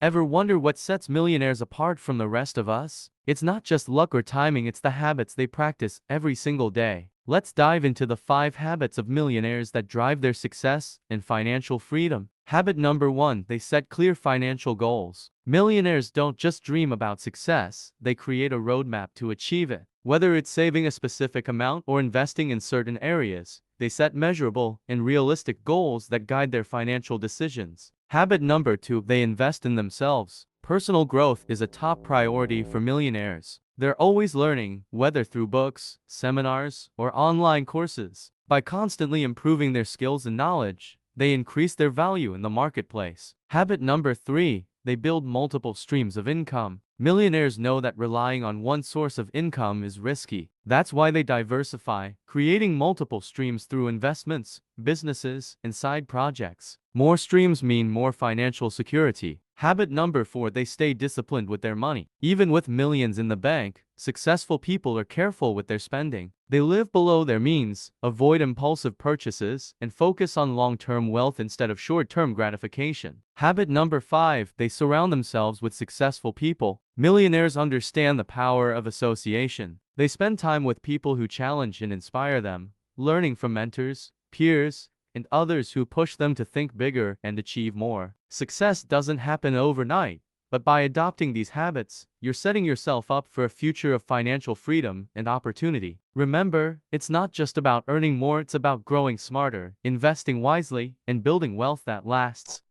Ever wonder what sets millionaires apart from the rest of us? It's not just luck or timing, it's the habits they practice every single day. Let's dive into the 5 habits of millionaires that drive their success and financial freedom. Habit number 1, they set clear financial goals. Millionaires don't just dream about success, they create a roadmap to achieve it. Whether it's saving a specific amount or investing in certain areas, they set measurable and realistic goals that guide their financial decisions. Habit number 2, they invest in themselves. Personal growth is a top priority for millionaires. They're always learning, whether through books, seminars, or online courses. By constantly improving their skills and knowledge, they increase their value in the marketplace. Habit number 3, they build multiple streams of income. Millionaires know that relying on one source of income is risky. That's why they diversify, creating multiple streams through investments, businesses, and side projects. More streams mean more financial security. Habit number 4, they stay disciplined with their money. Even with millions in the bank, successful people are careful with their spending. They live below their means, avoid impulsive purchases, and focus on long-term wealth instead of short-term gratification. Habit number 5, they surround themselves with successful people. Millionaires understand the power of association. They spend time with people who challenge and inspire them, learning from mentors, peers, and others who push them to think bigger and achieve more. Success doesn't happen overnight, but by adopting these habits, you're setting yourself up for a future of financial freedom and opportunity. Remember, it's not just about earning more, it's about growing smarter, investing wisely, and building wealth that lasts.